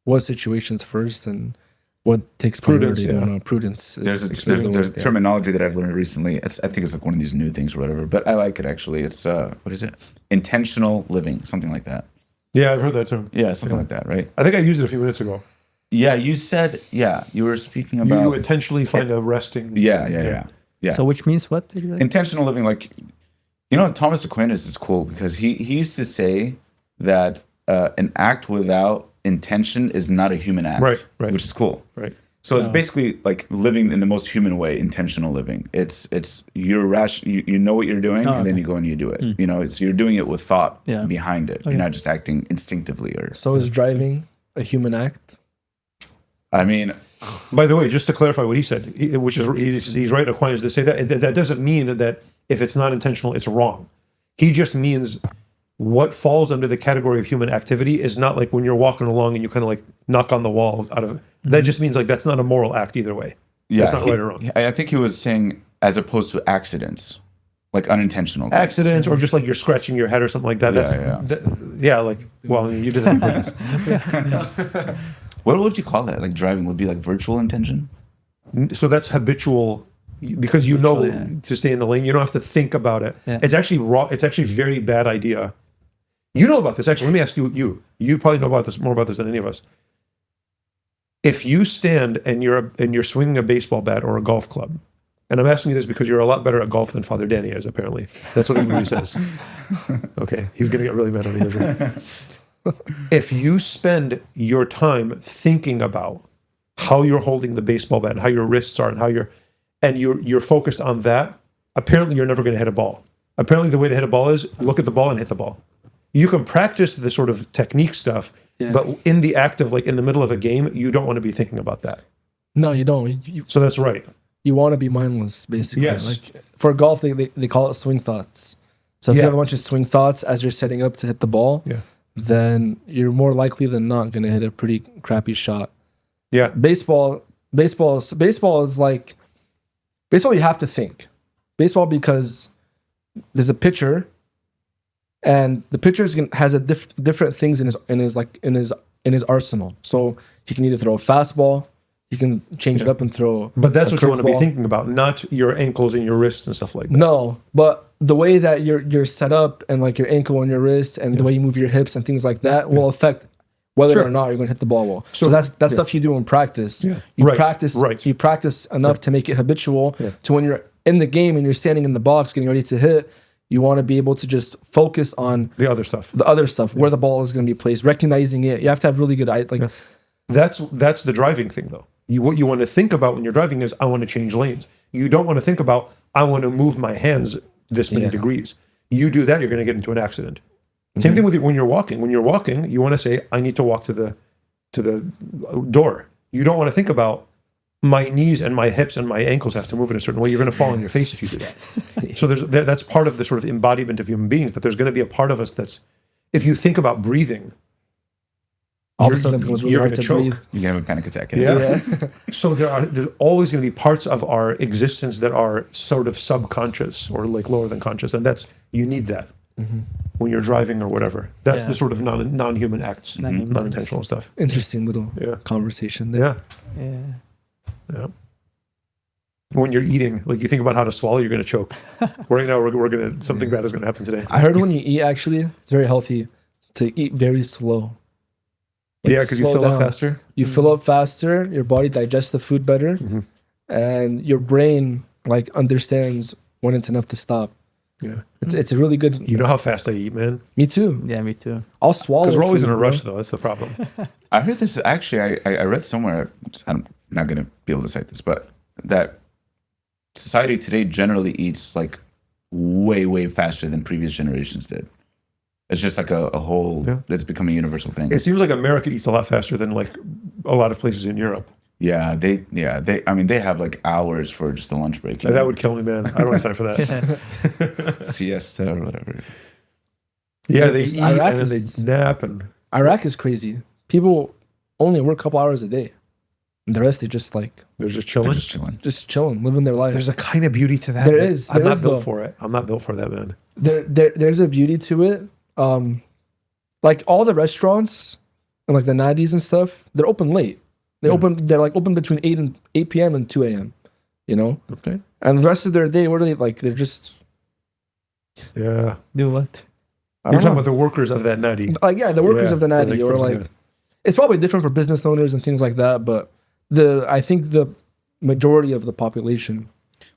what situations first and what takes priority. Prudence. There's a terminology that I've learned recently. I think it's like one of these new things or whatever, but I like it actually. It's what is it? Intentional living, something like that. Yeah, I've heard that term. Yeah, something like that, right? I think I used it a few minutes ago. Yeah, you said, you were speaking about... You intentionally find a resting... Yeah. So which means what? Intentional living, like, you know, Thomas Aquinas is cool because he used to say that an act without intention is not a human act. Right. Which is cool. Right. So it's basically like living in the most human way, intentional living. It's you're you know what you're doing, and then you go and you do it. You know, you're doing it with thought behind it. You're not just acting instinctively. So is driving a human act? I mean, by the way, just to clarify what he said, which is he's right, Aquinas, to say that that doesn't mean that if it's not intentional, it's wrong. He just means what falls under the category of human activity is not like when you're walking along and you kind of like knock on the wall out of it. That just means like that's not a moral act either way. Yeah, that's not right or wrong. I think he was saying as opposed to accidents, like unintentional accidents, or just like you're scratching your head or something like that. Like well, you did that. What would you call that? Like driving would be like virtual intention? So that's habitual, because you know to stay in the lane. You don't have to think about it. Yeah. It's actually raw. It's actually a very bad idea. You know about this. Actually, let me ask you. You probably know about this more about this than any of us. If you stand and you're swinging a baseball bat or a golf club, and I'm asking you this because you're a lot better at golf than Father Danny is, apparently. That's what everybody says. Okay, he's going to get really mad at me, doesn't he? If you spend your time thinking about how you're holding the baseball bat and how your wrists are and how you're focused on that, apparently you're never going to hit a ball. Apparently the way to hit a ball is look at the ball and hit the ball. You can practice the sort of technique stuff, but in the act of like in the middle of a game, you don't want to be thinking about that. No, you don't. So that's right. You want to be mindless, basically. Yes. Like for golf, they call it swing thoughts. So if you have a bunch of swing thoughts as you're setting up to hit the ball, then you're more likely than not going to hit a pretty crappy shot. Yeah. Baseball is like, baseball you have to think. Baseball because there's a pitcher, and the pitcher has different things in his arsenal. So he can either throw a fastball, he can change it up and throw. But that's what you want to be thinking about, not your ankles and your wrists and stuff like that. No, but the way that you're set up and like your ankle and your wrist and the way you move your hips and things like that will affect whether or not you're going to hit the ball well. So that's stuff you do in practice. Yeah. You practice enough to make it habitual to when you're in the game and you're standing in the box getting ready to hit, you want to be able to just focus on the other stuff, where the ball is going to be placed, recognizing it. You have to have really good That's the driving thing though. What you want to think about when you're driving is, I want to change lanes. You don't want to think about, I want to move my hands this many degrees. You do that, you're going to get into an accident. Same thing with you when you're walking. When you're walking, you want to say, I need to walk to the door. You don't want to think about, my knees and my hips and my ankles have to move in a certain way. You're going to fall on your face if you do that. So that's part of the sort of embodiment of human beings, that there's going to be a part of us that's, if you think about breathing, all of a sudden it becomes really you're hard going to to choke. breathe. You can have a panic attack. Yeah. So there's always going to be parts of our existence that are sort of subconscious or like lower than conscious, and you need that when you're driving or whatever. That's the sort of non-human acts, non-intentional stuff. Interesting little conversation there. Yeah. Yeah. Yeah. When you're eating, like you think about how to swallow, you're going to choke. Right now, we're going to, something bad is going to happen today. I heard when you eat, actually, it's very healthy to eat very slow. Like, because you fill up faster. You fill up faster, your body digests the food better, and your brain like understands when it's enough to stop. Yeah. It's a really good. You know how fast I eat, man? Me too. Yeah, me too. I'll swallow. Because we're always food, in a bro. rush, though. That's the problem. I heard this, actually, I read somewhere, I'm not going to be able to cite this, but that society today generally eats like way, way faster than previous generations did. It's just like a whole, it's become a universal thing. It seems like America eats a lot faster than like a lot of places in Europe. Yeah, they have like hours for just a lunch break. That would kill me, man. I don't have time for that. Siesta or whatever. Yeah, they eat Iraq and then is- they nap and Iraq is crazy. People only work a couple hours a day, and the rest they just like they're just They're chilling. just chilling. just chilling, living their life. There's a kind of beauty to that. There but is, I'm there not is, built though. for it. I'm not built for that, man. There's a beauty to it. Like all the restaurants and like the nadis and stuff, they're open late. They're like open between 8 p.m. and 2 a.m. You know, Okay. and the rest of their day, what are they like? They're just Yeah. Do what? I You're don't talking know. about the workers of that nutty. Like the workers Yeah, of the for nadi, or for- like it's probably different for business owners and things like that. But I think the majority of the population,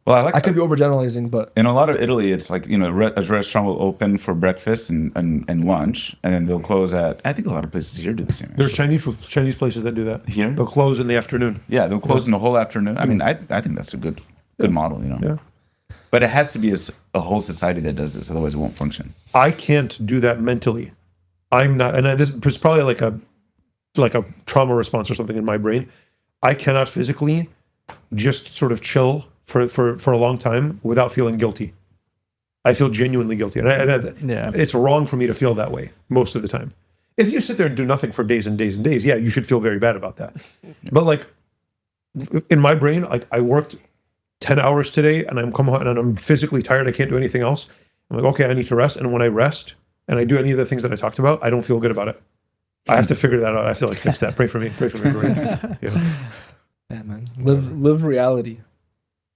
Well, I could be overgeneralizing, but in a lot of Italy, it's like, a restaurant will open for breakfast and lunch, and then they'll close at, I think a lot of places here do the same. There's actually. Chinese places that do that. Here? They'll close in the afternoon. Yeah, they'll close in the whole afternoon. I mean, I think that's a good model, Yeah. But it has to be a whole society that does this, otherwise it won't function. I can't do that mentally. I'm not, and this is probably like a trauma response or something in my brain. I cannot physically just sort of chill for a long time without feeling guilty. I feel genuinely guilty, and it's wrong for me to feel that way most of the time. If you sit there and do nothing for days and days and days, yeah, you should feel very bad about that. But like in my brain, like I worked 10 hours today and I'm come home and I'm physically tired. I can't do anything else. I'm like, okay, I need to rest. And when I rest and I do any of the things that I talked about, I don't feel good about it. I have to figure that out. I have to like fix that. Pray for me. Pray for me. yeah, man, live reality.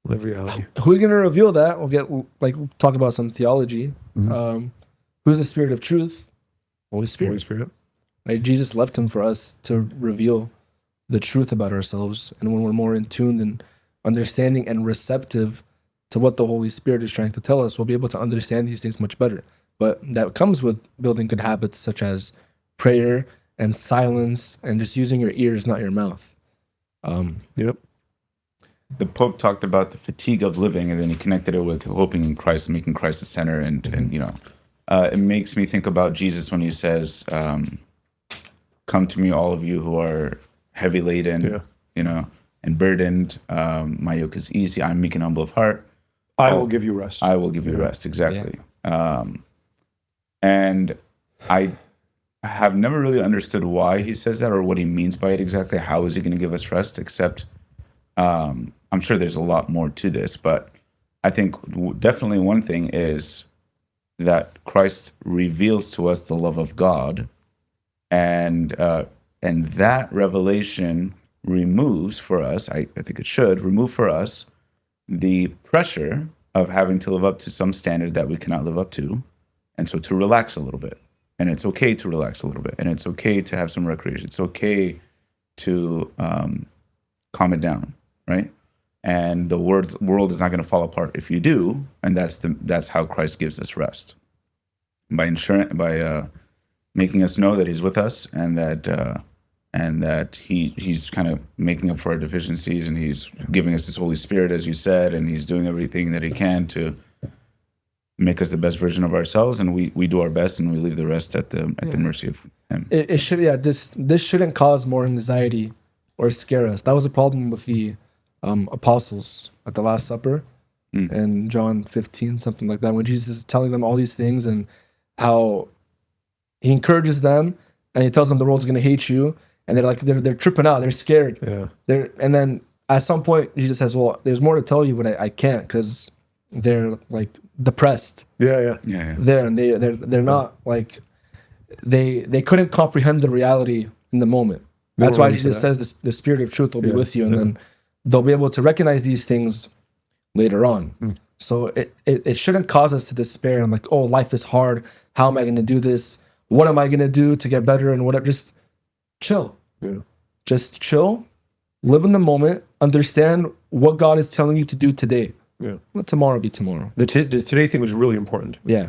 Live reality. Who's gonna reveal that? We'll talk about some theology. Who's the Spirit of Truth? Holy Spirit. Holy Spirit. Like Jesus left him for us to reveal the truth about ourselves, and when we're more in tune and understanding and receptive to what the Holy Spirit is trying to tell us, we'll be able to understand these things much better. But that comes with building good habits such as prayer and silence and just using your ears, not your mouth. Yep. The Pope talked about the fatigue of living, and then he connected it with hoping in Christ, making Christ the center. And it makes me think about Jesus when he says, "Come to me, all of you who are heavy laden, and burdened. My yoke is easy. I'm meek and humble of heart. I will give you rest. I will give you rest." Exactly. And I have never really understood why he says that or what he means by it exactly. How is he going to give us rest? Except, I'm sure there's a lot more to this, but I think definitely one thing is that Christ reveals to us the love of God, and that revelation removes for us, I think it should remove for us the pressure of having to live up to some standard that we cannot live up to, and so to relax a little bit. And it's okay to relax a little bit, and it's okay to have some recreation. It's okay to calm it down, right? And the world is not going to fall apart if you do, and that's how Christ gives us rest, by making us know that He's with us, and that and that he's kind of making up for our deficiencies, and he's giving us his Holy Spirit, as you said, and he's doing everything that he can to make us the best version of ourselves, and we do our best, and we leave the rest at the mercy of him. It should, this shouldn't cause more anxiety or scare us. That was a problem with the apostles at the Last Supper in John 15, something like that, when Jesus is telling them all these things and how he encourages them and he tells them the world's going to hate you, and they're tripping out, they're scared. Yeah. And then at some point Jesus says, well, there's more to tell you, but I can't, because they're like depressed. Yeah. There, and they're not like they couldn't comprehend the reality in the moment. That's why Jesus says the Spirit of truth will be with you, and then they'll be able to recognize these things later on. So it shouldn't cause us to despair and like, oh, life is hard. How am I going to do this? What am I going to do to get better? And whatever. Just chill. Yeah. Just chill. Live in the moment. Understand what God is telling you to do today. Yeah. Let tomorrow be tomorrow. The today thing was really important. Yeah.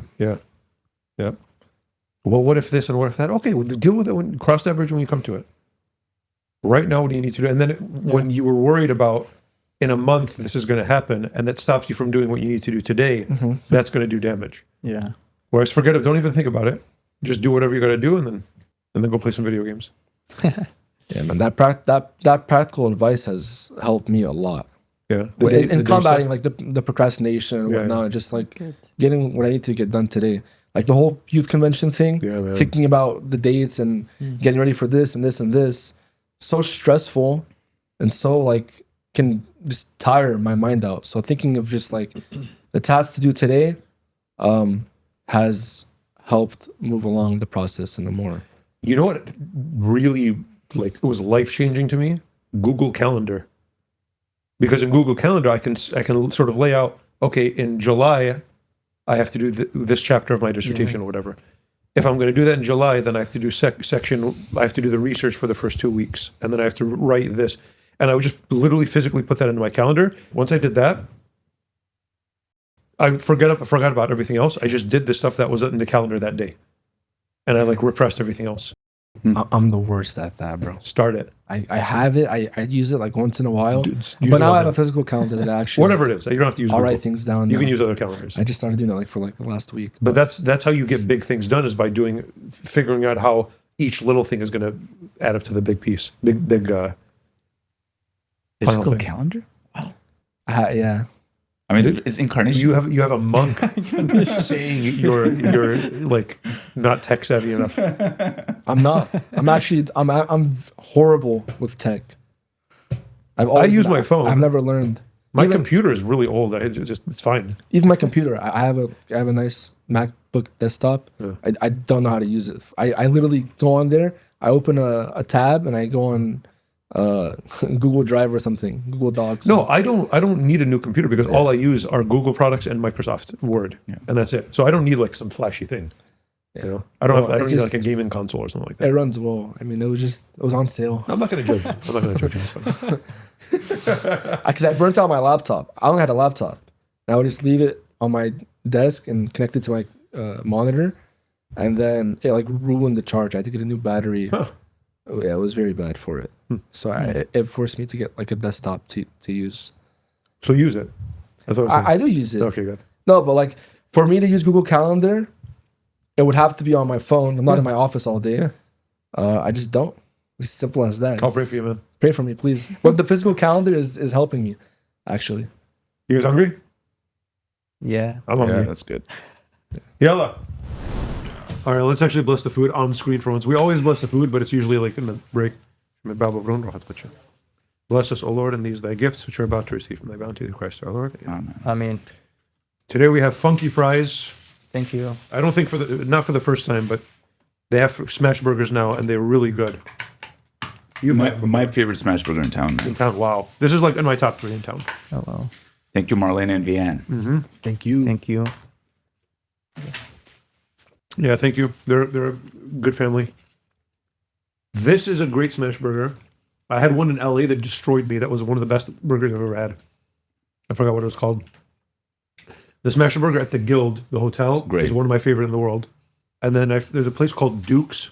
Well, what if this and what if that? Okay, well, deal with it. Cross that bridge when you come to it. Right now, what do you need to do? And then when you were worried about in a month this is going to happen, and that stops you from doing what you need to do today, that's going to do damage. Yeah. Whereas forget it. Don't even think about it. Just do whatever you got to do, and then go play some video games. Yeah, man. That practical advice has helped me a lot. Yeah. In combating like the procrastination and whatnot, just like getting what I need to get done today. Like the whole youth convention thing, thinking about the dates and getting ready for this and this and this. So stressful and so like can just tire my mind out. So thinking of just like the task to do today has helped move along the process and the more. You know what really like it was life-changing to me? Google Calendar. Because in Google Calendar I can sort of lay out, okay, in July I have to do this chapter of my dissertation or whatever. If I'm going to do that in July, then I have to do I have to do the research for the first 2 weeks, and then I have to write this. And I would just literally physically put that into my calendar. Once I did that, I forgot about everything else. I just did the stuff that was in the calendar that day. And I like repressed everything else. I'm the worst at that, bro. Start it. I have it. I use it like once in a while. But now I have a physical calendar that actually... Whatever it is. You don't have to use Google. I'll write things down. You can use other calendars. I just started doing that like for like the last week. But that's how you get big things done, is by figuring out how each little thing is going to add up to the big piece. Big physical calendar? Wow. Yeah. I mean, it's incarnation. You have a monk saying you're like not tech savvy enough. I'm not. I'm horrible with tech. I use my phone. I've never learned. My computer is really old. It's fine. Even my computer. I have a nice MacBook desktop. Yeah. I don't know how to use it. I literally go on there. I open a tab and I go on Google Drive or something, Google Docs. No, I don't need a new computer because all I use are Google products and Microsoft Word, and that's it. So I don't need like some flashy thing. You know, I don't need like a gaming console or something like that. It runs well. I mean, it was on sale. I'm not going to judge you. I'm not going to judge you. It's fine. Because I burnt out my laptop. I only had a laptop. And I would just leave it on my desk and connect it to my monitor, and then it like ruined the charge. I had to get a new battery. Huh. Oh, yeah, it was very bad for it. So it forced me to get like a desktop to use. So use it. That's what I do use it. Okay, good. No, but like for me to use Google Calendar, it would have to be on my phone. I'm not in my office all day. Yeah. I just don't. It's simple as that. I'll pray for you, man. Pray for me, please. But the physical calendar is helping me, actually. You guys hungry? Yeah. I'm hungry. Yeah, that's good. Yalla. All right, let's actually bless the food on screen for once. We always bless the food, but it's usually like in the break. Bless us, O Lord, in these thy gifts, which we're about to receive from thy bounty, through Christ our Lord. Amen. Amen. Today we have funky fries. Thank you. I don't think not for the first time, but they have smash burgers now, and they're really good. My favorite smash burger in town. Man. In town, wow. This is like in my top 3 in town. Oh, wow. Thank you, Marlene and Vianne. Mm-hmm. Thank you. Thank you. Yeah, thank you. They're a good family. This is a great smash burger. I had one in LA that destroyed me. That was one of the best burgers I've ever had. I forgot what it was called. The smash burger at the Guild, the hotel, is one of my favorite in the world. And then there's a place called Duke's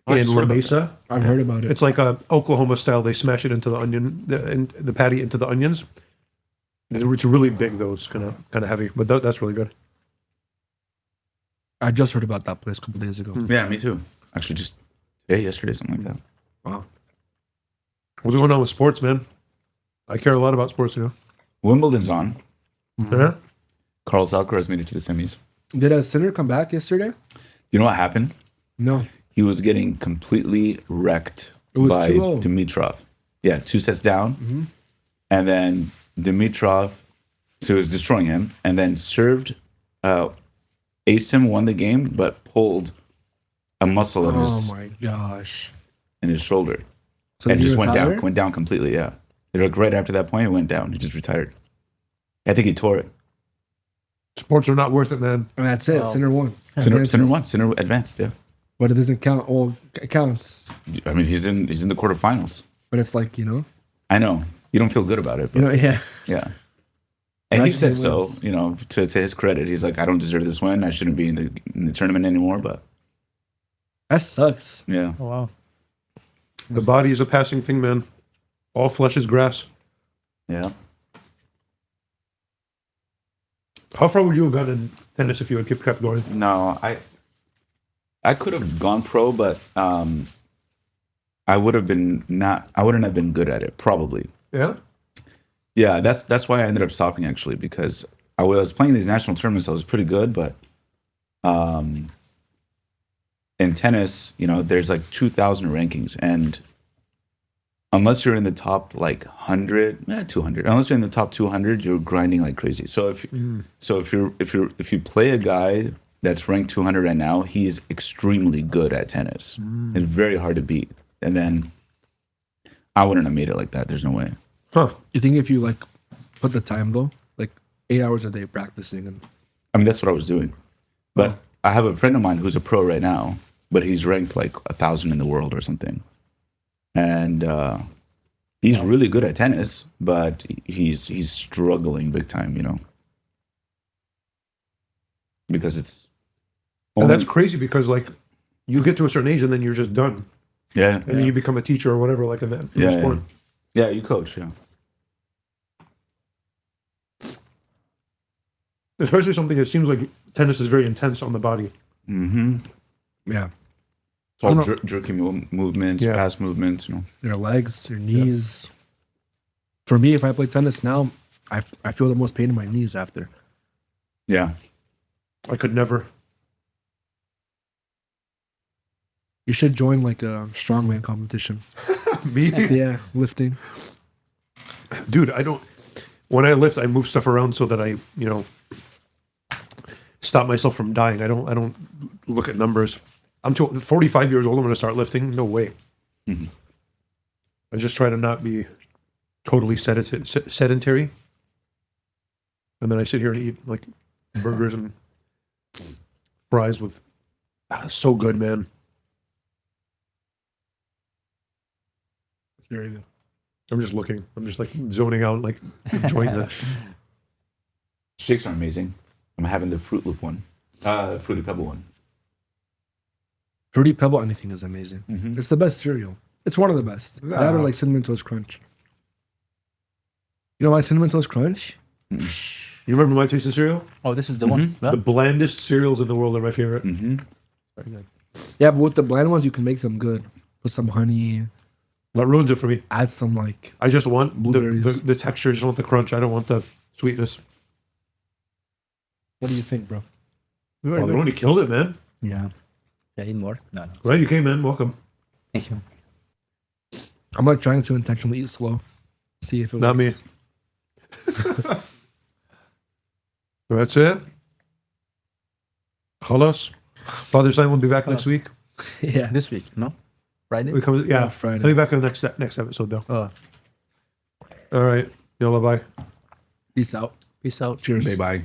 in La Mesa. I've heard about it. It's like a Oklahoma style. They smash it into the onion, the patty into the onions. It's really big though. It's kind of heavy, but that's really good. I just heard about that place a couple days ago. Yeah, me too. Actually, just today, yesterday, something like that. Wow. What's going on with sports, man? I care a lot about sports, you know. Wimbledon's on. Yeah. Carlos Alcaraz made it to the semis. Did a Sinner come back yesterday? You know what happened? No. He was getting completely wrecked It was by 2-0. Dimitrov. Yeah, 2 sets down. And then Dimitrov, so he was destroying him, and then served, aced him, won the game, but pulled a muscle in Oh my gosh. his shoulder. So And did he just retire? went down completely, yeah. Like right after that point, it went down. He just retired. I think he tore it. Sports are not worth it, man. And that's it. Wow. Sinner won. Sinner won. Sinner advanced, yeah. But it doesn't count. Well, it counts. I mean, he's in the quarterfinals. But it's like, you know. I know. You don't feel good about it, but You know, yeah. yeah. And he Imagine said he so, wins. you know, to his credit. He's like, I don't deserve this win. I shouldn't be in the tournament anymore, but That sucks. yeah. Oh, wow. The body is a passing thing, man. All flesh is grass. Yeah. How far would you have gotten in tennis if you had kept going? No, I could have gone pro, but I wouldn't have been good at it, probably. Yeah. Yeah, that's why I ended up stopping actually, because I was playing these national tournaments. I was pretty good, but in tennis, you know, there's like 2,000 rankings, and unless you're in the top like 100, 200, unless you're in the top 200, you're grinding like crazy. So if you play a guy that's ranked 200 right now, he is extremely good at tennis. It's very hard to beat. And then I wouldn't have made it like that. There's no way. Huh. You think if you like put the time though, like 8 hours a day practicing and I mean, that's what I was doing. But I have a friend of mine who's a pro right now, but he's ranked like 1,000 in the world or something. And he's really good at tennis, but he's struggling big time, you know, because it's. And that's crazy because like you get to a certain age and then you're just done. Yeah. And then you become a teacher or whatever, like in that sport. Yeah, you coach, yeah. Especially something that seems like tennis is very intense on the body. Mm-hmm. yeah, It's all I don't know. jerky movements, Yeah. pass movements, you know. your legs, your knees. For me, if I play tennis now, I feel the most pain in my knees after. Yeah. I could never. You should join like a strongman competition. Me? Yeah, lifting. Dude, I don't. When I lift, I move stuff around so that I, you know, stop myself from dying. I don't look at numbers. I'm 45 years old. I'm going to start lifting. No way. Mhm. I just try to not be totally sedentary. And then I sit here and eat like burgers and fries with. So good, man. It's very good. I'm just looking. I'm just like zoning out, like enjoying this. Shakes are amazing. I'm having the Fruit Loop one, Fruity Pebble one. Fruity Pebble, anything is amazing. Mm-hmm. It's the best cereal. It's one of the best. That or like Cinnamon Toast Crunch. You don't like Cinnamon Toast Crunch? You remember my taste of cereal? Oh, this is the one. The blandest cereals in the world are my favorite. Mm-hmm. Very good. Yeah, but with the bland ones, you can make them good. Put some honey, That ruins it for me. add some like I just want Blueberries. the texture. I just want the crunch. I don't want the sweetness. What do you think, bro? Oh, they only killed it, man. Yeah. Yeah, eat more. No. Glad you came, man. Welcome. Thank you. I'm like trying to intentionally eat slow. See if it Not me. works. That's it. Khalas. Father Simon will be back next Khalas. week. Yeah. This week, no? Friday? We come, yeah, Friday. I'll be back in the next episode, though. Oh, All right. Yalla, bye. Peace out. peace out. Cheers. Bye-bye.